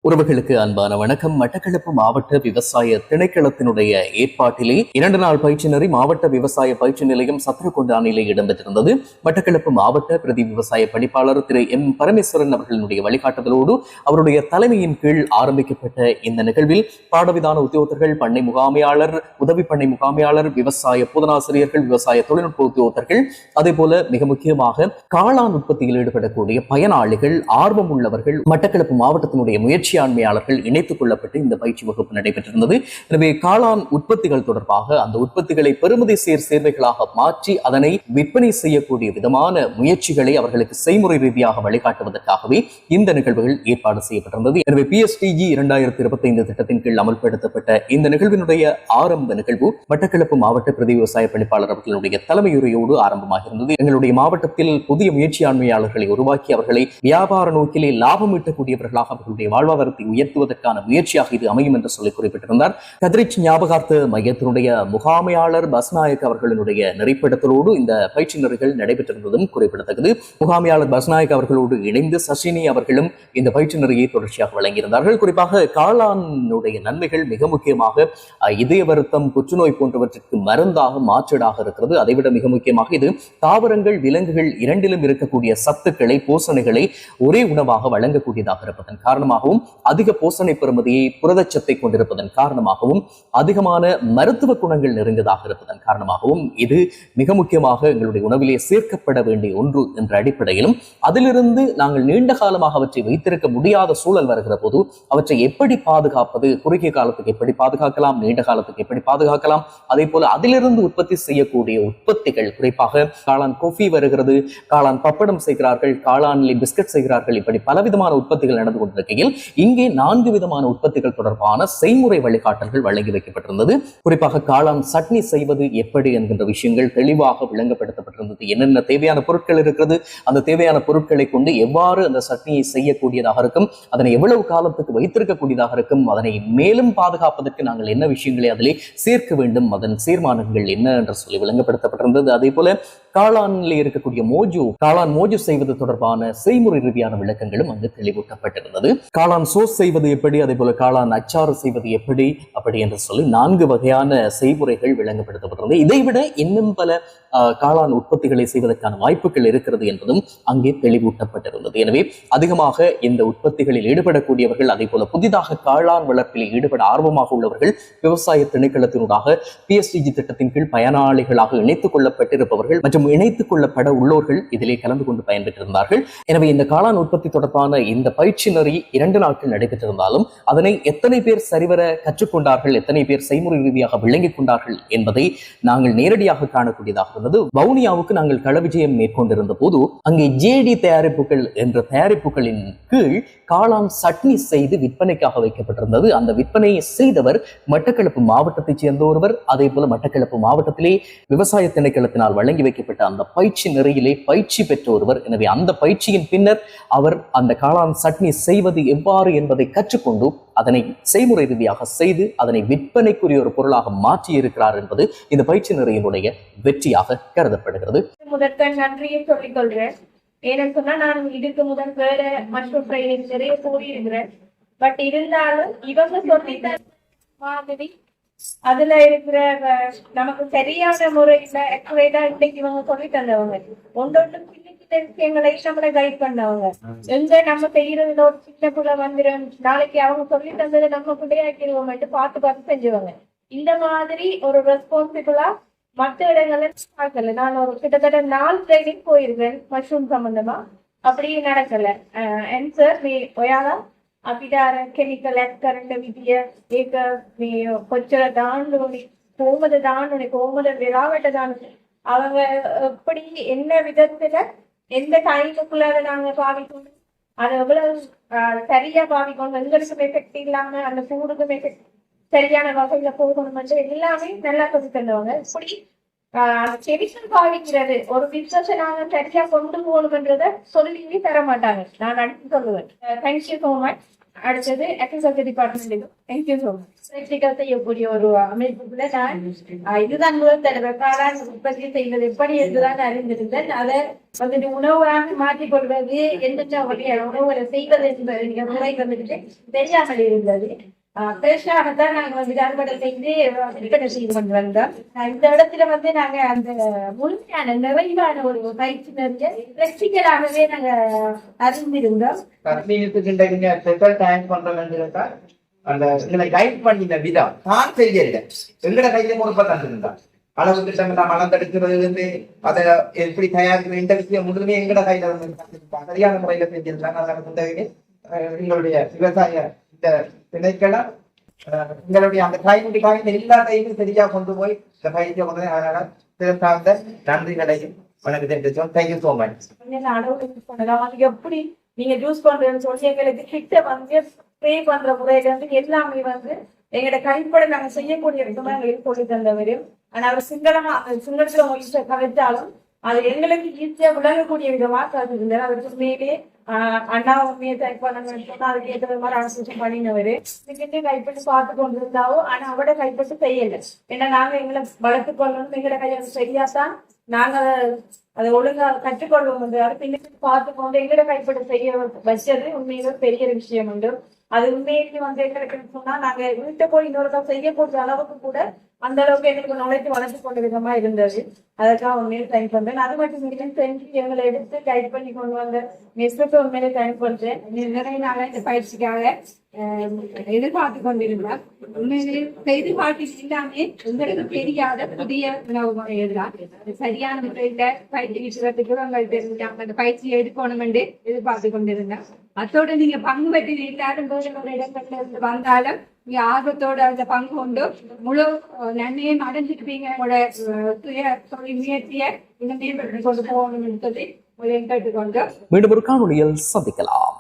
உறவுகளுக்கு அன்பான வணக்கம். மட்டக்களப்பு மாவட்ட விவசாய திணைக்களத்தினுடைய ஏற்பாட்டிலே 2 நாள் பயிற்சி நெறி மாவட்ட விவசாய பயிற்சி நிலையம் சத்ருகொண்டானிலே இடம்பெற்றிருந்தது. மட்டக்களப்பு மாவட்ட பிரதி விவசாய பணிப்பாளர் திரு எம் பரமேஸ்வரன் அவர்களுடைய வழிகாட்டுதலோடு அவருடைய தலைமையின் கீழ் ஆரம்பிக்கப்பட்ட இந்த நிகழ்வில் பாடவிதான உத்தியோகத்தர்கள், பண்ணை முகாமையாளர், உதவி பண்ணை முகாமையாளர், விவசாய போதனாசிரியர்கள், விவசாய தொழில்நுட்ப உத்தியோகத்தர்கள், அதே போல மிக முக்கியமாக காளான் உற்பத்தியில் ஈடுபடக்கூடிய பயனாளிகள், ஆர்வம் உள்ளவர்கள், மட்டக்களப்பு மாவட்டத்தினுடைய முயற்சியாண்மையாளர்கள் இணைத்துக் கொள்ளப்பட்டு இந்த பயிற்சி வகுப்பு நடைபெற்றிருந்தது. எனவே காளான் உற்பத்திகள் தொடர்பாக அந்த உற்பத்திகளை பெறுமதி சேர்வைகளாக மாற்றி அதனை விற்பனை செய்யக்கூடிய விதமான முயற்சிகளை அவர்களுக்கு செய்முறை ரீதியாக வழிகாட்டுவதற்காகவே இந்த நிகழ்வுகள் ஏற்பாடு செய்யப்பட்டிருந்தது. எனவே PSTG 2025 திட்டத்தின் கீழ் அமல்படுத்தப்பட்ட இந்த நிகழ்வினுடைய ஆரம்ப நிகழ்வு மட்டக்களப்பு மாவட்ட பிரதி விவசாய பணிப்பாளர் அவர்களுடைய தலைமையுரையோடு ஆரம்பமாக இருந்தது. எங்களுடைய மாவட்டத்தில் புதிய முயற்சியாண்மையாளர்களை உருவாக்கி அவர்களை வியாபார நோக்கிலே லாபம் ஈட்டக்கூடியவர்களாக அவர்களுடைய வாழ்வாதாரத்தை உயர்த்துவதற்கான முயற்சியாக இது அமையும் என்று சொல்லி குறிப்பிட்டிருந்தார். கதிரிச் ஞாபகார்த்த மையத்தினுடைய முகாமையாளர் பஸ்நாயக் அவர்களுடைய நெறிப்படுத்தலோடு இந்த பயிற்சி நெறிகள் நடைபெற்றிருந்ததும் குறிப்பிடத்தக்கது. முகாமையாளர் பஸ்நாயக் அவர்களோடு இணைந்து சசினி அவர்களும் இந்த பயிற்சி நெறியை தொடர்ச்சியாக வழங்கியிருந்தார்கள். குறிப்பாக காளானுடைய நன்மைகள் மிக முக்கியமாக இதய வருத்தம், புற்றுநோய் போன்றவற்றிற்கு மருந்தாக மாற்றீடாக இருக்கிறது. அதைவிட மிக முக்கியமாக இது தாவரங்கள், விலங்குகள் இரண்டிலும் இருக்கக்கூடிய சத்துக்களை, போசணைகளை ஒரே உணவாக வழங்கக்கூடியதாக இருப்பதன் காரணமாகவும், அதிக போசனை பெறுமதியை, புரதச்சத்தை கொண்டிருப்பதன் காரணமாகவும், அதிகமான மருத்துவ குணங்கள் நிறைந்ததாக இருப்பதன் காரணமாகவும் இது மிக முக்கியமாக எங்களுடைய உணவிலே சேர்க்கப்பட வேண்டிய ஒன்று என்ற அடிப்படையிலும், அதிலிருந்து நாங்கள் நீண்ட காலமாக அவற்றை வைத்திருக்க முடியாத சூழல் வருகிற போது அவற்றை எப்படி பாதுகாப்பது, குறுகிய காலத்துக்கு எப்படி பாதுகாக்கலாம், நீண்ட காலத்துக்கு எப்படி பாதுகாக்கலாம், அதே போல அதிலிருந்து உற்பத்தி செய்யக்கூடிய உற்பத்திகள், குறிப்பாக காளான் கொஃபி வருகிறது, காளான் பப்படம் செய்கிறார்கள், காளான்லி பிஸ்கட் செய்கிறார்கள், இப்படி பலவிதமான உற்பத்திகள் நடந்து கொண்டிருக்கையில் இங்கே 4 விதமான உற்பத்திகள் தொடர்பான செய்முறை வழிகாட்டல்கள் வழங்கி வைக்கப்பட்டிருந்தது. குறிப்பாக காளான் சட்னி செய்வது எப்படி என்கின்ற விஷயங்கள் தெளிவாக விளங்கப்படுத்தப்பட்டிருந்தது. என்னென்ன தேவையான பொருட்கள் இருக்கிறது, அந்த தேவையான பொருட்களை கொண்டு எவ்வாறு அந்த சட்னியை செய்யக்கூடியதாக இருக்கும், அதனை எவ்வளவு காலத்துக்கு வைத்திருக்கக்கூடியதாக இருக்கும், அதனை மேலும் பாதுகாப்பதற்கு நாங்கள் என்ன விஷயங்களை அதிலே சேர்க்க வேண்டும், அதன் தீர்மானங்கள் என்ன என்று சொல்லி விளங்கப்படுத்தப்பட்டிருந்தது. அதே போல காளானில் இருக்கக்கூடிய காளான் மோஜு செய்வது தொடர்பான செய்முறை ரீதியான விளக்கங்களும் அங்கு தெளிவூட்டப்பட்டிருந்தது. காளான் சோஸ் செய்வது எப்படி, அதே போல காளான் அச்சாறு செய்வது எப்படி, அப்படி என்று சொல்லி 4 வகையான செய்முறைகள் விளங்கப்படுத்தப்பட்டிருந்தது. இதைவிட இன்னும் பல காளான் உற்பத்திகளை செய்வதற்கான வாய்ப்புகள் இருக்கிறது என்பதும் அங்கே தெளிவூட்டப்பட்டிருந்தது. எனவே அதிகமாக இந்த உற்பத்திகளில் ஈடுபடக்கூடியவர்கள், அதே போல புதிதாக காளான் வளர்ப்பில் ஈடுபட ஆர்வமாக உள்ளவர்கள், விவசாய திணைக்களத்தினூடாக PSTG திட்டத்தின் கீழ் பயனாளிகளாக இணைத்துக் கொள்ளப்பட்டிருப்பவர்கள் மற்றும் இணைத்துக் கொள்ளப்பட உள்ளோர்கள் இதிலே கலந்து கொண்டு பயன்பெற்றிருந்தார்கள். எனவே இந்த காளான் உற்பத்தி தொடர்பான இந்த பயிற்சி நெறி 2 நாட்கள் நடைபெற்றிருந்தாலும் அதனை எத்தனை பேர் சரிவர கற்றுக்கொண்டார்கள், எத்தனை பேர் செய்முறை ரீதியாக விளங்கிக் கொண்டார்கள் என்பதை நாங்கள் நேரடியாக காணக்கூடியதாக இருந்தது. வவுனியாவுக்கு நாங்கள் கள விஜயம் மேற்கொண்டிருந்த போது அங்கே JD தயாரிப்புகள் என்ற தயாரிப்புகளின் கீழ் காளான் சட்னி செய்து விற்பனைக்காக வைக்கப்பட்டிருந்தது. அந்த விற்பனையை செய்தவர் மட்டக்களப்பு மாவட்டத்தைச் சேர்ந்த ஒருவர், அதே போல மட்டக்களப்பு மாவட்டத்திலே விவசாய திணைக்களத்தினால் வழங்கி வைக்கப்பட்ட அந்த பயிற்சி நெறியிலே பயிற்சி பெற்ற ஒருவர். எனவே அந்த பயிற்சியின் பின்னர் அவர் அந்த காளான் சட்னி செய்வது எவ்வாறு என்பதை கற்றுக்கொண்டு அதனை செய்முறை ரீதியாக செய்து அதனை விற்பனைக்குரிய ஒரு பொருளாக மாற்றி இருக்கிறார் என்பது இந்த பயிற்சி நெறியினுடைய வெற்றியாக கருதப்படுகிறது. முதற்க நன்றியை சொல்லிக் கொள்றேன். ஏன்னு சொன்னா நான் இதுக்கு முதல் வேற மஷ்ரூம் ட்ரைனிங் நிறைய போயிருக்கிறேன். பட் இருந்தாலும் இவங்க சொல்லித்த மாதிரி அதுல இருக்கிற நமக்கு சரியான முறையில அக்யூரேட்டா இன்னைக்கு இவங்க சொல்லி தந்தவங்க, ஒன்றொன்று விஷயங்களை நம்மளை கைட் பண்ணவங்க. எங்க நம்ம செய்யறதுல ஒரு சின்ன புள்ள வந்துடும், நாளைக்கு அவங்க சொல்லி தந்ததை நம்ம பிள்ளையாக்கிடுவோம் பார்த்து செஞ்சுவாங்க. இந்த மாதிரி ஒரு ரெஸ்பான்சிபிளா மற்ற இடங்கள்ல பார்க்கல. நான் ஒரு கிட்டத்தட்ட 4 ட்ரைனிங் போயிருக்கேன் மஷ்ரூம் சம்பந்தமா, அப்படி நடக்கல. ஆன்சர் நீ ஒயாலா අපිට අර කෙමිකල් ඇඩ් කරන්න විදිය ඒක මේ කොච්චර දාන්න ඕනේ, කොහොමද දාන්න ඕනේ, කොහොමද වෙලාවට දාන්න, அவங்க எப்படி என்ன விதத்துல எந்த டைமுக்குள்ளார நாங்க பாவிக்கணும், அதை எவ்வளவு சரியா பாவிக்கணும், எங்களுக்கும் எஃபெக்ட் இல்லாம அந்த ஃபுட்டுக்கும் எஃபெக்ட் சரியான வகையில போகணும், எல்லாமே நல்லா சொல்லி தந்தவங்க. இப்படி கெமிக்கல் பாவிக்கிறது ஒரு பிசினஸ் நாங்க சரியா கொண்டு போகணும்ன்றத சொல்லி தர மாட்டாங்க. நான் அடுத்து சொல்லுவேன். Thank you so much. அடுத்தது agriculture department. Thank you so much. Electrical செய்யக்கூடிய ஒரு அமைப்புக்குள்ள நான் இதுதான் முதல் தடவை காளான் உற்பத்தி செய்வது எப்படி என்றுதான் அறிந்திருந்தேன். அதை வந்துட்டு உணவாக மாற்றிக்கொள்வது எந்தெந்த வகையான உணவுகளை செய்வது என்பது முறை வந்துட்டு தெரியாமல் இருந்தது. ஃப்ரெஷ்ஷாகத்தான் நாங்க வந்து அறுவடை செய்து விற்பனை செய்து கொண்டு வந்தோம். இந்த இடத்துல வந்து நாங்க அந்த முழுமையான நிறைவான ஒரு பயிற்சி நிறைய பிராக்டிக்கலாகவே நாங்க அறிந்திருந்தோம். அந்த எங்களை கைட் பண்ணின விதம் நான் செய்யல எங்கட கையில முறைப்பா தந்துருந்தா அளவு திட்டம் அளந்தெடுக்கிறது அதை எப்படி தயாரிக்கிற இந்த விஷயம் முழுமே எங்கட கையில வந்து சரியான முறையில செஞ்சிருந்தாங்க. அதனால எங்களுடைய விவசாய இந்த திணைக்களம் எங்களுடைய அந்த காய்கறி எல்லா கையும் சரியா கொண்டு போய் இந்த பயிற்சியை கொண்டு போய் அதனால சிறந்த நன்றிகளையும் வணக்கம் தெரிவிச்சோம். Thank you so much. எப்படி நீங்க ஜூஸ் பண்றதுன்னு சொல்லி எங்களுக்கு கிட்ட வந்து ஸ்ப்ரே பண்ற முறையில வந்து எல்லாமே வந்து எங்களோட கைப்பட நாங்க செய்யக்கூடிய விதமா எங்களுக்கு சொல்லி தந்தவர். ஆனா அவர் சிங்களத்துல மொழியை கலைத்தாலும் அது எங்களுக்கு ஈஸியா விளங்கக்கூடிய விதமா கருதிருந்தார். அவருக்கு உண்மையிலே அண்ணா உண்மையை டைப் பண்ணணும்னு சொன்னா அதுக்கு ஏற்ற மாதிரி அனுசரிச்சு பண்ணினவரு இதுக்கிட்டே கைப்பட்டு பார்த்து கொண்டு இருந்தாவோ. ஆனா அவட கைப்பட்டு செய்யல. ஏன்னா நாங்க எங்களை வளர்த்து கொள்ளணும், எங்களோட கையை சரியாதான் நாங்க அதை ஒழுங்கா கற்றுக்கொள்வோம். பின்னுக்கு பார்த்து கொண்டு எங்களோட கைப்பட்டு செய்ய வச்சது உண்மையில பெரிய விஷயம் உண்டு. அது உண்மையிலே வந்து எங்களுக்கு சொன்னா நாங்க வீட்டை போய் இன்னொருக்கா செய்யக்கூடிய அளவுக்கு கூட அந்த அளவுக்கு எங்களுக்கு நுழைத்து வளர்த்து கொண்ட விதமா இருந்தது. அதற்காக உண்மையிலே தேங்க் பண்றேன். அது மட்டும் இல்லை செஞ்சு எங்களை எடுத்து கைட் பண்ணி கொண்டு வந்த மிஸ்ஸுக்கு உண்மையிலே தேங்க் பண்றேன். நிறைய நாள இந்த பயிற்சிக்காக எதிர்பார்த்து கொண்டிருந்தார். உண்மையிலே எதிர்பார்த்து இல்லாமே உங்களுக்கு தெரியாத புதிய உணவு முறையெல்லாம் சரியான முறையில பயிற்சி வீசுறதுக்கு உங்களுக்கு தெரிஞ்சாங்க அந்த பயிற்சியை எடுக்கணும் என்று எதிர்பார்த்து கொண்டிருந்தேன். அத்தோட நீங்க பங்கு பெற்று எல்லாரும் ஒரு இடங்கள்ல இருந்து வந்தாலும் நீங்க ஆர்வத்தோட அந்த பங்கு கொண்டு முழு நன்மையும் அடைஞ்சிருப்பீங்க. உங்களோட சுய தொழில் முயற்சியை இன்னும் மேம்படுத்தி கொண்டு போகணும் என்று சொல்லி கேட்டுக்கொண்டு மீண்டும் ஒரு காணொலியில் சந்திக்கலாம்.